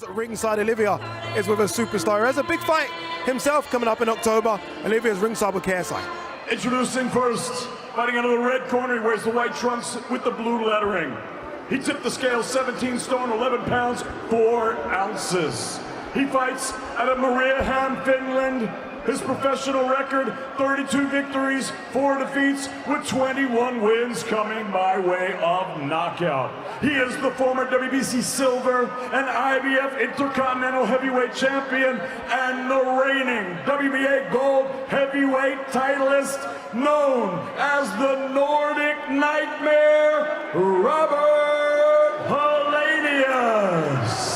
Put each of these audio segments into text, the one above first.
At ringside, Olivia is with a superstar. He has a big fight himself coming up in October. Olivia's ringside with KSI. Introducing first, fighting out of the red corner, he wears the white trunks with the blue lettering. He tipped the scale 17 stone, 11 pounds, 4 ounces. He fights out of Mariehamn, Finland. His professional record, 32 victories, 4 defeats, with 21 wins coming by way of knockout. He is the former WBC Silver and IBF Intercontinental Heavyweight Champion and the reigning WBA Gold Heavyweight titleist, known as the Nordic Nightmare, Robert Helenius.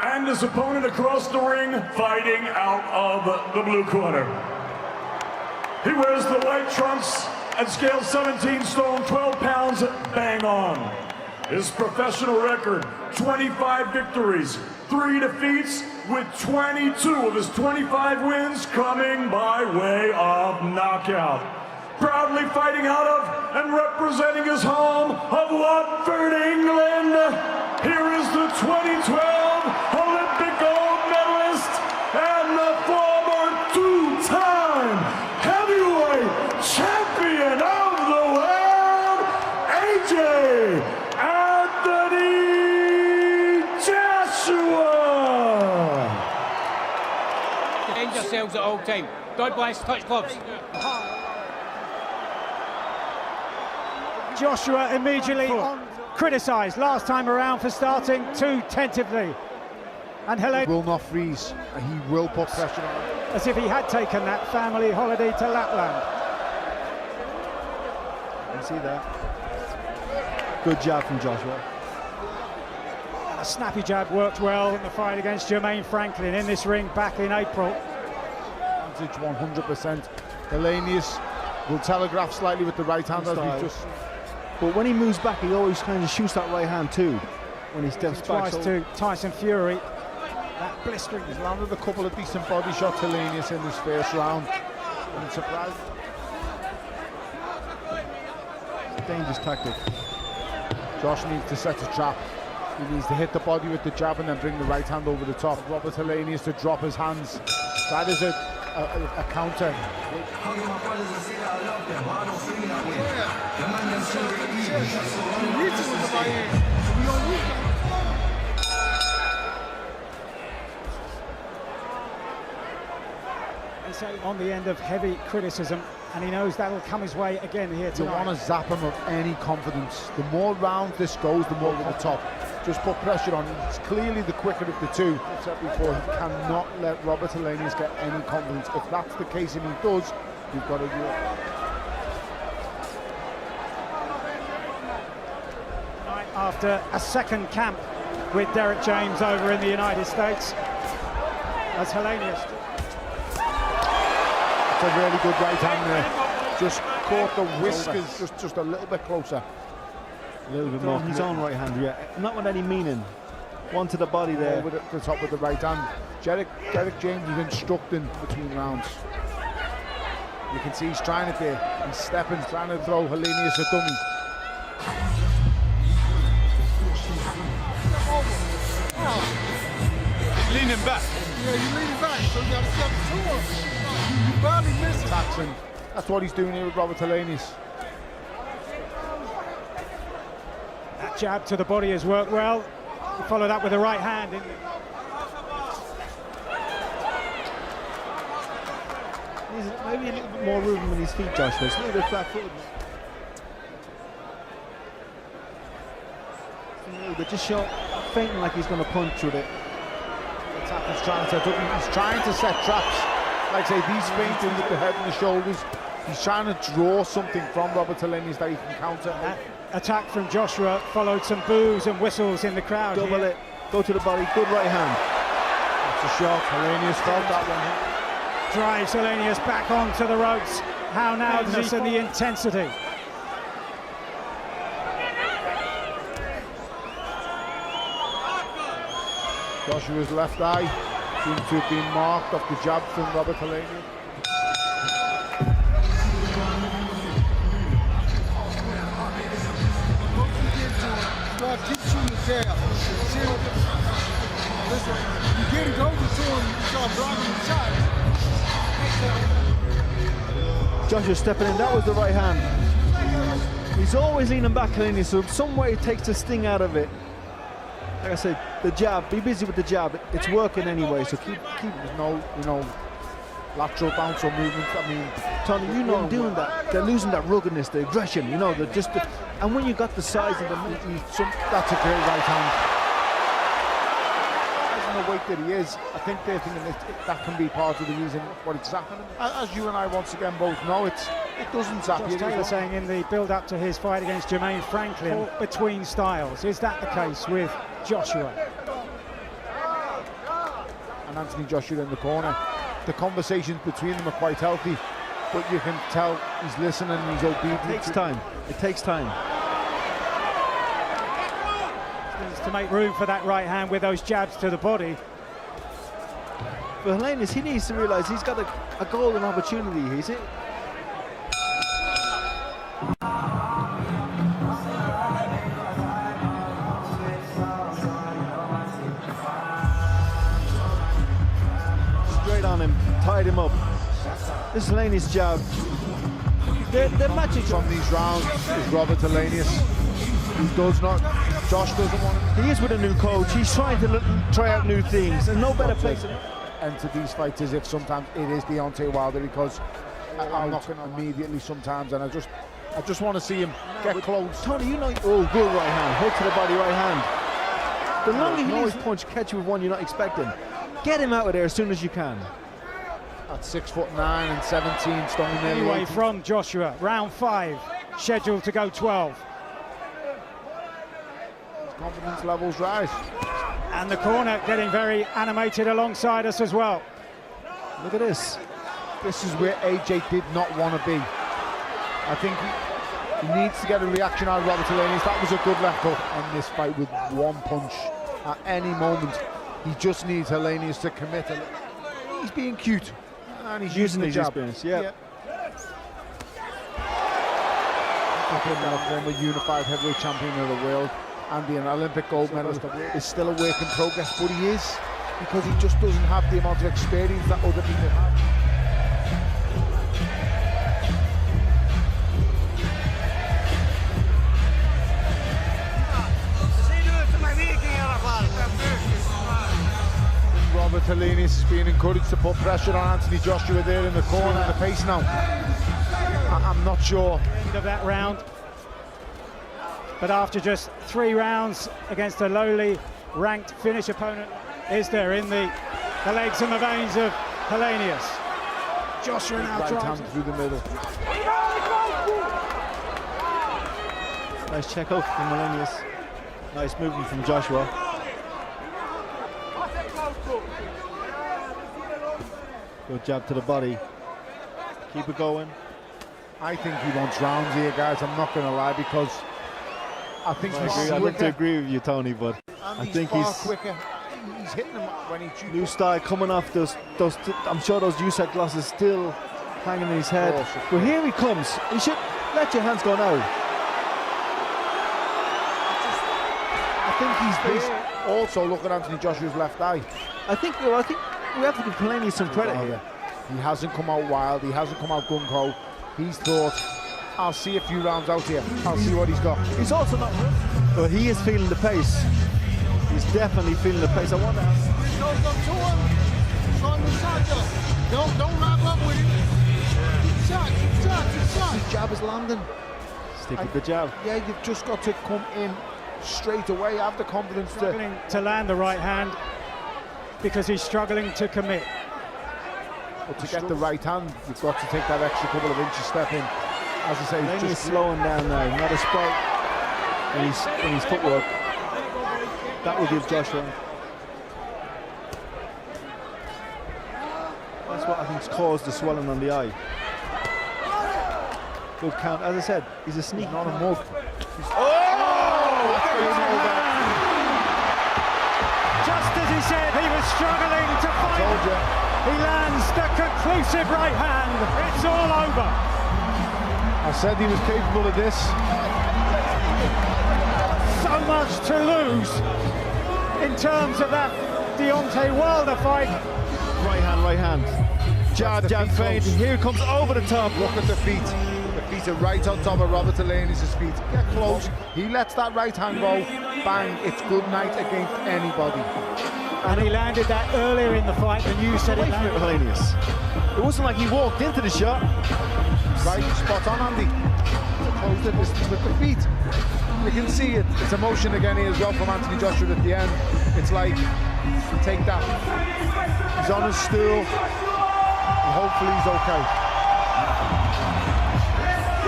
And his opponent across the ring, fighting out of the blue corner. He wears the white trunks and scales 17 stone, 12 pounds, bang on. His professional record, 25 victories, 3 defeats, with 22 of his 25 wins coming by way of knockout. Proudly fighting out of and representing his home of Watford, England, here is the 2012 Olympic gold medalist and the former 2-time heavyweight champion of the world, AJ Anthony Joshua. Defend yourselves at all time. God bless, touch gloves. Joshua immediately criticised last time around for starting too tentatively. And Helenius will not freeze. He will put pressure on him. As if he had taken that family holiday to Lapland. You see that? Good jab from Joshua. And a snappy jab worked well in the fight against Jermaine Franklin in this ring back in April. 100%. Helenius will telegraph slightly with the right hand as we just... But when he moves back, he always kind of shoots that right hand too. When he steps back. Twice to Tyson Fury. That blistering. He's landed a couple of decent body shots, Helenius, in this first round. I'm surprised. Dangerous tactic. Josh needs to set a trap. He needs to hit the body with the jab and then bring the right hand over the top. Robert Helenius to drop his hands. That is a counter. He's on the end of heavy criticism, and he knows that'll come his way again here tonight. You want to zap him of any confidence. The more rounds this goes, the more over the top. Just put pressure on him. It's clearly the quicker of the two. I've said before, he cannot let Robert Helenius get any confidence. If that's the case and he does, we've got to do it. After a second camp with Derek James over in the United States, as Helenius. It's a really good right hand there. Just caught the whiskers just a little bit closer. A little bit more. His own right hand, yeah. Not with any meaning. One to the body there. Over the top with the right hand. Derek James is instructing between rounds. You can see he's trying it there. He's stepping, trying to throw Helenius a dummy. Leaning back. Yeah, you're leaning back, so you got to step to him. You barely miss it. That's what he's doing here with Robert Helenius. That jab to the body has worked well. He followed up with the right hand. He's maybe a little bit more room in his feet, Joshua. It's a little bit flat-footed. But just short, fainting like he's going to punch with it. He's trying to set traps. Like I say, these feinting with the head and the shoulders. He's trying to draw something from Robert Helenius that he can counter. That attack from Joshua followed some boos and whistles in the crowd. Double it, go to the body, good right hand. That's a shot. Helenius felt that one. Drives Helenius back onto the ropes. How now does he and the intensity? Joshua's left eye seems to have been marked off the jab from Robert Helenius. boy keeps shooting the jab. See, listen, you get it over to him, you start blocking the shot. Joshua stepping in, that was the right hand. He's always leaning back, Helenius, so some way he takes the sting out of it. Like I said, the jab, be busy with the jab. It's working anyway, so keep. There's no, lateral bounce or movement. I mean, Tony, doing that. They're losing that ruggedness, the aggression, and when you got the size of the that's a great right hand. The weight that he is, I think they're thinking that can be part of the reason what it's happening. As you and I once again both know, it doesn't zap you. Taylor saying in the build-up to his fight against Jermaine Franklin, between styles. Is that the case with Joshua? And Anthony Joshua in the corner. The conversations between them are quite healthy, but you can tell he's listening and he's obedient. It takes time. It takes time. To make room for that right hand with those jabs to the body. But Helenius, he needs to realise he's got a golden opportunity, is it? Straight on him, tied him up. This is Helenius' jab. They're matching from these rounds is Robert Helenius, who does not. Josh doesn't want him. He is with a new coach. He's trying to try out new things, and no better place to enter these fights as if sometimes it is Deontay Wilder, because I'm knocking immediately sometimes, and I just want to see him get close. Tony, oh, good right hand, hook to the body, right hand. The longer he leaves punch, catch you with one you're not expecting. Get him out of there as soon as you can. At 6'9" and 17 stone. Anyway, from Joshua, round 5, scheduled to go 12. Confidence levels rise. And the corner getting very animated alongside us as well. Look at this. This is where AJ did not want to be. I think he needs to get a reaction out of Robert Helenius. That was a good left hook in this fight with one punch. At any moment, he just needs Helenius to commit. He's being cute. And he's using the jab. Experience, yeah. Former unified heavyweight champion of the world and the Olympic gold medalist is still a work in progress, but he is, because he just doesn't have the amount of experience that other people have. Robert Helenius is being encouraged to put pressure on Anthony Joshua there in the corner of the pace now. I'm not sure. End of that round. But after just 3 rounds against a lowly ranked Finnish opponent, is there in the legs and the veins of Helenius. Joshua now right drives hand through the middle. Nice check out from Helenius. Nice movement from Joshua. Good jab to the body. Keep it going. I think he wants rounds here, guys. I'm not going to lie, because I think I'd love to agree with you, Tony, but I think he's quicker. He's hitting him when he shoots. New style coming off those. I'm sure those USAC glosses still hanging in his head. But here he comes. You should let your hands go now. I think he's also look at Anthony Joshua's left eye. I think we have to give Helenius some credit here. He hasn't come out wild. He hasn't come out gung-ho. He's thought, I'll see a few rounds out here. I'll see what he's got. He's also not, but he is feeling the pace. He's definitely feeling the pace. I wonder. Don't wrap up with it. Shot. His jab is landing. Stick with the jab. Yeah, you've just got to come in straight away. Have the confidence struggling to land the right hand because he's struggling to commit. But to get the right hand, you've got to take that extra couple of inches step in. As I say, he's just slowing down now, not a spike in his footwork. That will give Joshua. That's what I think's caused the swelling on the eye. Good count. As I said, he's a sneak, not a mug. Just as he said, he was struggling to fight. He lands the conclusive right hand. It's all over. I said he was capable of this. So much much to lose in terms of that Deontay Wilder fight. Right hand. Jab, feint. Here comes over the top. Look at the feet. The feet are right on top of Robert Helenius' feet. Get close. He lets that right hand go. Bang. It's good night against anybody. And he landed that earlier in the fight than you said it landed. Helenius. It wasn't like he walked into the shot. Right, spot on, Andy. Close the distance with the feet. You can see it. It's emotion again here as well from Anthony Joshua at the end. It's like, take that. He's on his stool. And hopefully he's okay.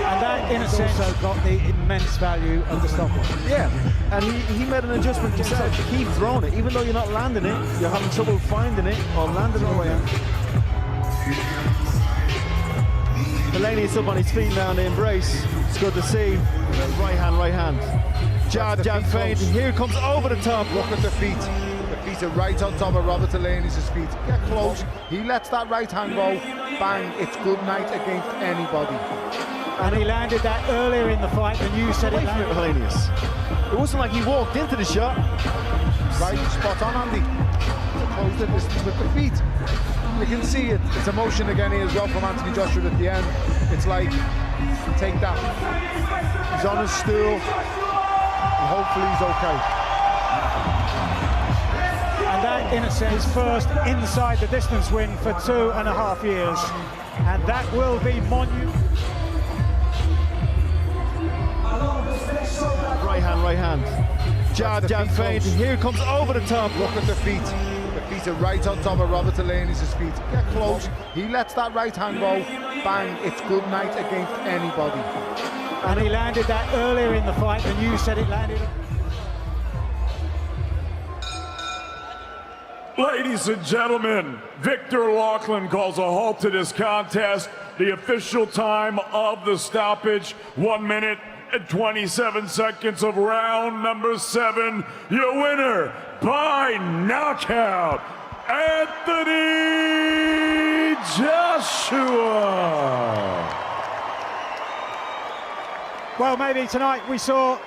And that, in a sense, also got the immense value of the stoppage. Yeah, and he made an adjustment himself. Keep throwing it, even though you're not landing it, you're having trouble finding it or landing it away. Helenius up on his feet now in the embrace. It's good to see. Right hand. Jab, feint. Here comes over the top. Look at the feet. The feet are right on top of Robert Helenius' feet. Get close. He lets that right hand go. Bang. It's good night against anybody. And he landed that earlier in the fight than you said it landed. Helenius. It wasn't like he walked into the shot. Right, spot on, Andy. Close the distance with the feet. You can see it. It's emotion again here as well from Anthony Joshua at the end. It's like, take that. He's on his stool. And hopefully he's okay. And that, in a sense, first inside the distance win for 2.5 years. And that will be monumental. Right hand. Jab, feint. Here comes over the top. Look at the feet. The feet are right on top of Robert Helenius' feet. Get close. He lets that right hand go. Bang. It's good night against anybody. And he landed that earlier in the fight than you said it landed. Ladies and gentlemen, Victor Laughlin calls a halt to this contest. The official time of the stoppage, 1 minute and 27 seconds of round number 7. Your winner by knockout, Anthony Joshua. Well, maybe tonight we saw